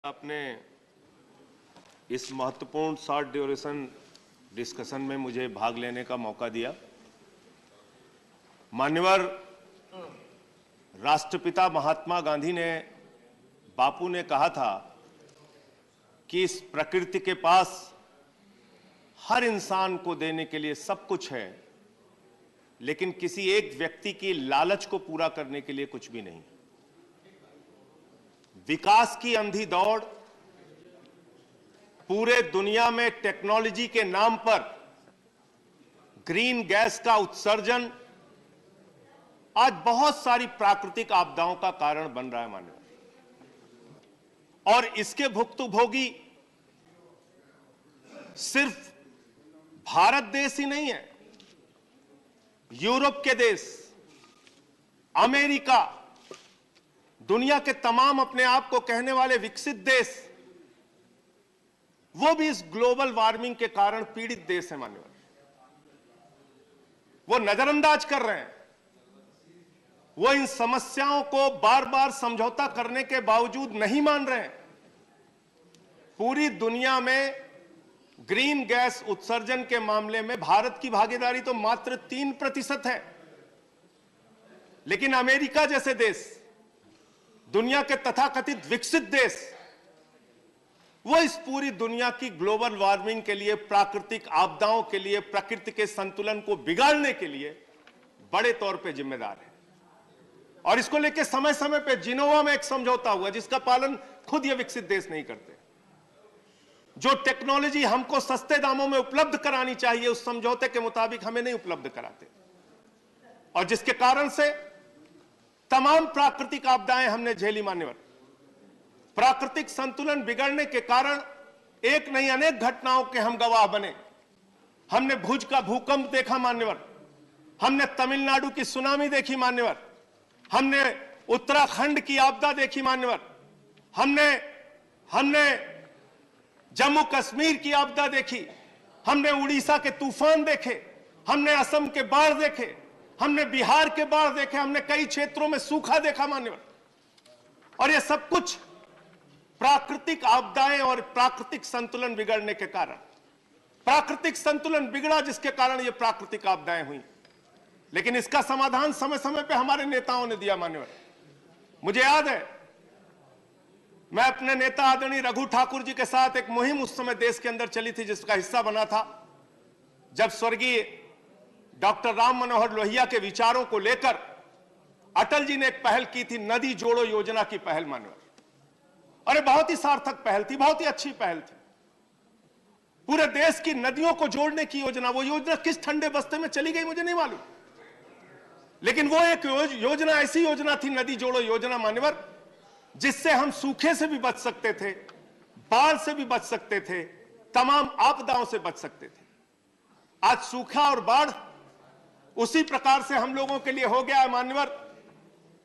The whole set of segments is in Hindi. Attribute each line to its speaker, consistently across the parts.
Speaker 1: आपने इस महत्वपूर्ण शॉर्ट ड्यूरेशन डिस्कशन में मुझे भाग लेने का मौका दिया। मान्यवर राष्ट्रपिता महात्मा गांधी ने, बापू ने कहा था कि इस प्रकृति के पास हर इंसान को देने के लिए सब कुछ है, लेकिन किसी एक व्यक्ति की लालच को पूरा करने के लिए कुछ भी नहीं। विकास की अंधी दौड़, पूरे दुनिया में टेक्नोलॉजी के नाम पर ग्रीन गैस का उत्सर्जन आज बहुत सारी प्राकृतिक आपदाओं का कारण बन रहा है मानव, और इसके भुक्तभोगी सिर्फ भारत देश ही नहीं है। यूरोप के देश, अमेरिका, दुनिया के तमाम अपने आप को कहने वाले विकसित देश, वो भी इस ग्लोबल वार्मिंग के कारण पीड़ित देश है मान्यवर। वो नजरअंदाज कर रहे हैं, वो इन समस्याओं को बार बार समझौता करने के बावजूद नहीं मान रहे हैं। पूरी दुनिया में ग्रीन गैस उत्सर्जन के मामले में भारत की भागीदारी तो मात्र 3% है, लेकिन अमेरिका जैसे देश, दुनिया के तथाकथित विकसित देश, वो इस पूरी दुनिया की ग्लोबल वार्मिंग के लिए, प्राकृतिक आपदाओं के लिए, प्रकृति के संतुलन को बिगाड़ने के लिए बड़े तौर पे जिम्मेदार है। और इसको लेकर समय समय पे जिनेवा में एक समझौता हुआ जिसका पालन खुद ये विकसित देश नहीं करते। जो टेक्नोलॉजी हमको सस्ते दामों में उपलब्ध करानी चाहिए, उस समझौते के मुताबिक हमें नहीं उपलब्ध कराते, और जिसके कारण से तमाम प्राकृतिक आपदाएं हमने झेली मान्यवर। प्राकृतिक संतुलन बिगड़ने के कारण एक नहीं अनेक घटनाओं के हम गवाह बने। हमने भुज का भूकंप देखा मान्यवर, हमने तमिलनाडु की सुनामी देखी मान्यवर, हमने उत्तराखंड की आपदा देखी मान्यवर, हमने जम्मू कश्मीर की आपदा देखी, हमने उड़ीसा के तूफान देखे, हमने असम के बाढ़ देखे, हमने बिहार के बाढ़ देखे, हमने कई क्षेत्रों में सूखा देखा मान्यवर। और ये सब कुछ प्राकृतिक आपदाएं और प्राकृतिक संतुलन बिगड़ने के कारण, प्राकृतिक संतुलन बिगड़ा जिसके कारण ये प्राकृतिक आपदाएं हुई। लेकिन इसका समाधान समय समय पे हमारे नेताओं ने दिया मान्यवर। मुझे याद है, मैं अपने नेता आदरणीय रघु ठाकुर जी के साथ एक मुहिम उस समय देश के अंदर चली थी, जिसका हिस्सा बना था जब स्वर्गीय डॉक्टर राम मनोहर लोहिया के विचारों को लेकर अटल जी ने एक पहल की थी, नदी जोड़ो योजना की पहल मान्यवर। अरे बहुत ही सार्थक पहल थी, बहुत ही अच्छी पहल थी। पूरे देश की नदियों को जोड़ने की योजना, वो योजना किस ठंडे बस्ते में चली गई मुझे नहीं मालूम, लेकिन वो एक योजना, ऐसी योजना थी, नदी जोड़ो योजना मान्यवर, जिससे हम सूखे से भी बच सकते थे, बाढ़ से भी बच सकते थे, तमाम आपदाओं से बच सकते थे। आज सूखा और बाढ़ उसी प्रकार से हम लोगों के लिए हो गया है मान्यवर,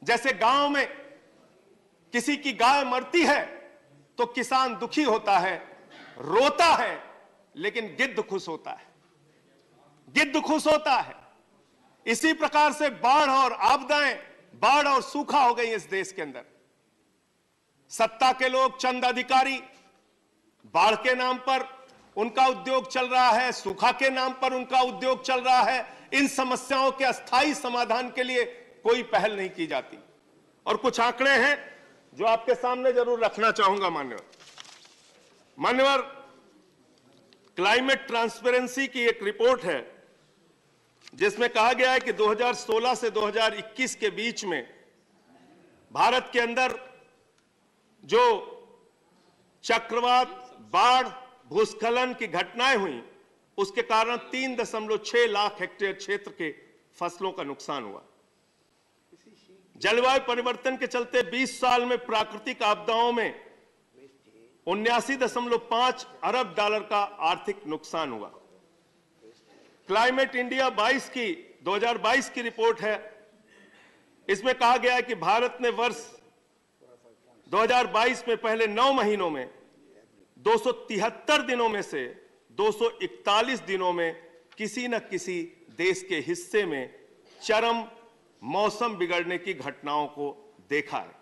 Speaker 1: जैसे गांव में किसी की गाय मरती है तो किसान दुखी होता है, रोता है, लेकिन गिद्ध खुश होता है, गिद्ध खुश होता है। इसी प्रकार से बाढ़ और आपदाएं, बाढ़ और सूखा हो गई इस देश के अंदर। सत्ता के लोग, चंद अधिकारी, बाढ़ के नाम पर उनका उद्योग चल रहा है, सूखा के नाम पर उनका उद्योग चल रहा है। इन समस्याओं के अस्थायी समाधान के लिए कोई पहल नहीं की जाती। और कुछ आंकड़े हैं जो आपके सामने जरूर रखना चाहूंगा मान्यवर। क्लाइमेट ट्रांसपेरेंसी की एक रिपोर्ट है जिसमें कहा गया है कि 2016 से 2021 के बीच में भारत के अंदर जो चक्रवात, बाढ़, भूस्खलन की घटनाएं हुई, उसके कारण 3.6 लाख हेक्टेयर क्षेत्र के फसलों का नुकसान हुआ। जलवायु परिवर्तन के चलते 20 साल में प्राकृतिक आपदाओं में 79.5 अरब डॉलर का आर्थिक नुकसान हुआ। क्लाइमेट इंडिया 2022 की रिपोर्ट है, इसमें कहा गया है कि भारत ने वर्ष 2022 में पहले 9 महीनों में 273 दिनों में से 241 दिनों में किसी न किसी देश के हिस्से में चरम मौसम बिगड़ने की घटनाओं को देखा है।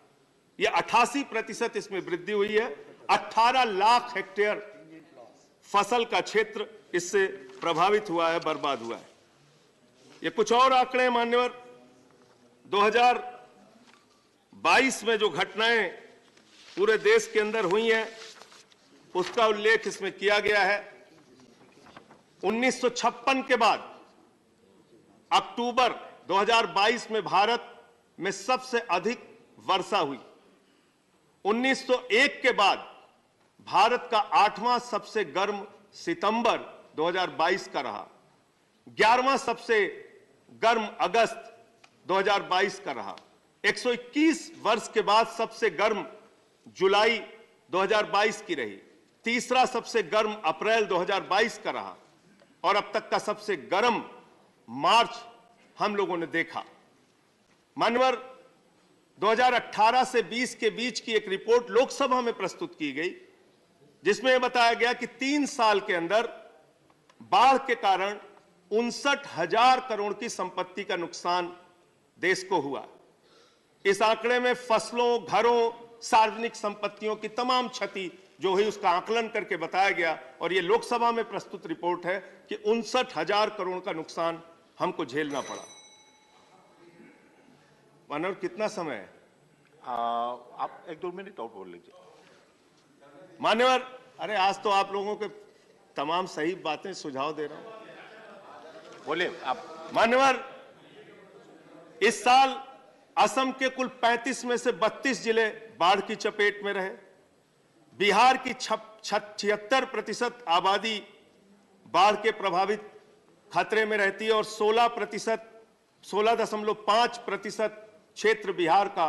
Speaker 1: यह 88% इसमें वृद्धि हुई है 18 लाख हेक्टेयर फसल का क्षेत्र इससे प्रभावित हुआ है, बर्बाद हुआ है। ये कुछ और आंकड़े मान्यवर, 2022 में जो घटनाएं पूरे देश के अंदर हुई हैं उसका उल्लेख इसमें किया गया है। 1956 के बाद अक्टूबर 2022 में भारत में सबसे अधिक वर्षा हुई। 1901 के बाद भारत का 8वां सबसे गर्म सितंबर 2022 का रहा। 11वां सबसे गर्म अगस्त 2022 का रहा। 121 वर्ष के बाद सबसे गर्म जुलाई 2022 की रही। तीसरा सबसे गर्म अप्रैल 2022 का रहा और अब तक का सबसे गर्म मार्च हम लोगों ने देखा। मान्यवर, 2018 से 20 के बीच की एक रिपोर्ट लोकसभा में प्रस्तुत की गई जिसमें यह बताया गया कि 3 साल के अंदर बाढ़ के कारण 59,000 करोड़ की संपत्ति का नुकसान देश को हुआ। इस आंकड़े में फसलों, घरों, सार्वजनिक संपत्तियों की तमाम क्षति जो हुई उसका आकलन करके बताया गया और यह लोकसभा में प्रस्तुत रिपोर्ट है कि 59,000 करोड़ का नुकसान हमको झेलना पड़ा। मानव, कितना समय है?
Speaker 2: आप 1-2 मिनट और बोल लीजिए।
Speaker 1: मान्यवर, अरे आज तो आप लोगों के तमाम सही बातें सुझाव दे रहा हूं,
Speaker 2: बोलिए आप।
Speaker 1: मान्यवर, इस साल असम के कुल 35 में से 32 जिले बाढ़ की चपेट में रहे। बिहार की 76% आबादी बाढ़ के प्रभावित खतरे में रहती है और 16.5% क्षेत्र बिहार का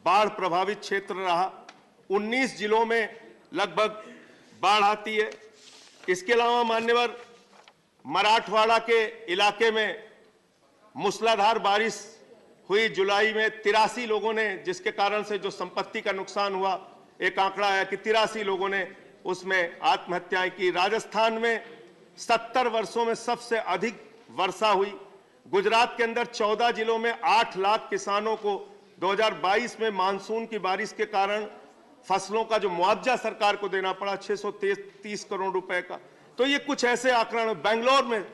Speaker 1: बाढ़ प्रभावित क्षेत्र रहा। 19 जिलों में लगभग बाढ़ आती है। इसके अलावा मान्यवर, मराठवाड़ा के इलाके में मूसलाधार बारिश हुई जुलाई में। 83 लोगों ने, जिसके कारण से जो संपत्ति का नुकसान हुआ, एक आंकड़ा आया कि 83 लोगों ने उसमें आत्महत्याएं की। राजस्थान में 70 वर्षों में सबसे अधिक वर्षा हुई। गुजरात के अंदर 14 जिलों में 8 लाख किसानों को 2022 में मानसून की बारिश के कारण फसलों का जो मुआवजा सरकार को देना पड़ा 630 करोड़ रुपए का। तो ये कुछ ऐसे आंकड़े। बेंगलोर में,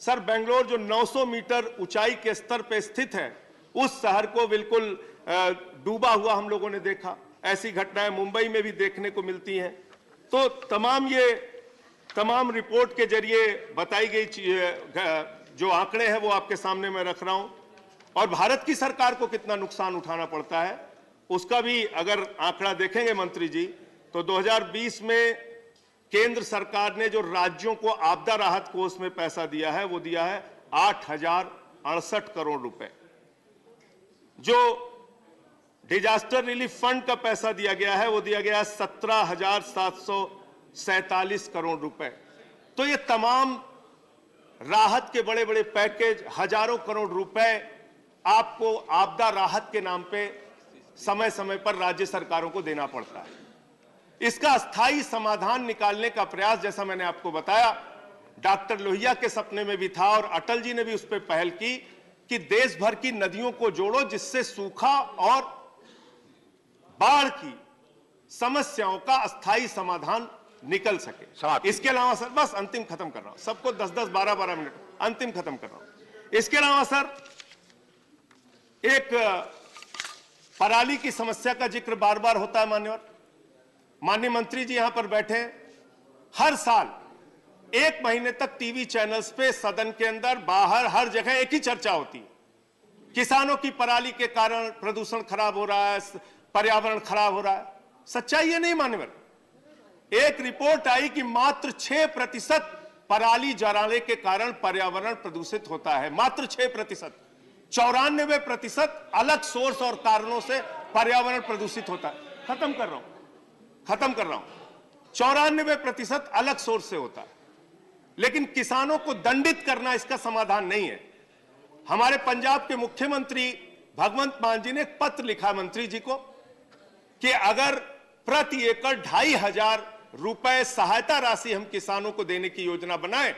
Speaker 1: सर, बेंगलोर जो 900 मीटर ऊंचाई के स्तर पर स्थित है, उस शहर को बिल्कुल डूबा हुआ हम लोगों ने देखा। ऐसी घटनाएं मुंबई में भी देखने को मिलती हैं। तो तमाम रिपोर्ट के जरिए बताई गई जो आंकड़े हैं वो आपके सामने मैं रख रहा हूं। और भारत की सरकार को कितना नुकसान उठाना पड़ता है उसका भी अगर आंकड़ा देखेंगे मंत्री जी, तो 2020 में केंद्र सरकार ने जो राज्यों को आपदा राहत कोष में पैसा दिया है वो दिया है 8,068 करोड़ रुपए। जो डिजास्टर रिलीफ फंड का पैसा दिया गया है वो दिया गया है 17,747 करोड़ रुपए। तो ये तमाम राहत के बड़े बड़े पैकेज, हजारों करोड़ रुपए आपको आपदा राहत के नाम पे समय समय पर राज्य सरकारों को देना पड़ता है। इसका स्थायी समाधान निकालने का प्रयास, जैसा मैंने आपको बताया, डॉक्टर लोहिया के सपने में भी था और अटल जी ने भी उस पर पहल की कि देश भर की नदियों को जोड़ो जिससे सूखा और बाढ़ की समस्याओं का अस्थायी समाधान निकल सके। इसके अलावा सर, बस अंतिम खत्म कर रहा हूं, सबको 10-10, 12-12 मिनट अंतिम खत्म कर रहा हूं। इसके अलावा सर, एक पराली की समस्या का जिक्र बार बार होता है मान्यवर। माननीय मंत्री जी यहां पर बैठे हैं। हर साल 1 महीने तक टीवी चैनल्स पे, सदन के अंदर, बाहर, हर जगह एक ही चर्चा होती है। किसानों की पराली के कारण प्रदूषण खराब हो रहा है, पर्यावरण खराब हो रहा है। सच्चाई ये नहीं मान्यवर। एक रिपोर्ट आई कि मात्र 6% पराली जलाने के कारण पर्यावरण प्रदूषित होता है। मात्र 6%। 94% अलग सोर्स और कारणों से पर्यावरण प्रदूषित होता है। खत्म कर रहा हूं 94% अलग सोर्स से होता है। लेकिन किसानों को दंडित करना इसका समाधान नहीं है। हमारे पंजाब के मुख्यमंत्री भगवंत मान जी ने एक पत्र लिखा मंत्री जी को कि अगर प्रति एकड़ 2,500 रुपए सहायता राशि हम किसानों को देने की योजना बनाएं,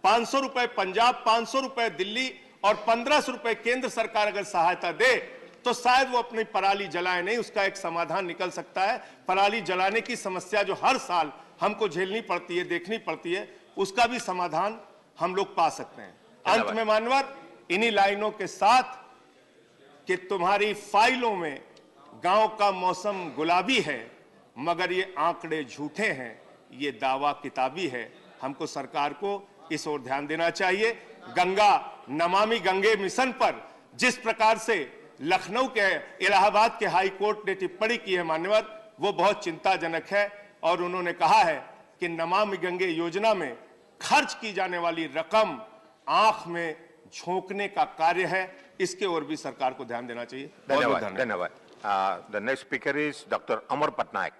Speaker 1: 500 रुपए पंजाब, 500 रुपए दिल्ली और 1,500 रुपए केंद्र सरकार अगर सहायता दे तो शायद वो अपनी पराली जलाए नहीं। उसका एक समाधान निकल सकता है। पराली जलाने की समस्या जो हर साल हमको झेलनी पड़ती है, देखनी पड़ती है, उसका भी समाधान हम लोग पा सकते हैं। अंत में मानवर, इन्हीं लाइनों के साथ कि तुम्हारी फाइलों में गांव का मौसम गुलाबी है, मगर ये आंकड़े झूठे हैं, ये दावा किताबी है। हमको सरकार को इस ओर ध्यान देना चाहिए। गंगा नमामि गंगे मिशन पर जिस प्रकार से लखनऊ के, इलाहाबाद के हाई कोर्ट ने टिप्पणी की है मान्यवर, वो बहुत चिंताजनक है। और उन्होंने कहा है कि नमामि गंगे योजना में खर्च की जाने वाली रकम आंख में झोंकने का कार्य है। इसके ओर भी सरकार को ध्यान देना चाहिए।
Speaker 2: धन्यवाद। The next speaker is doctor Amar Patnaik.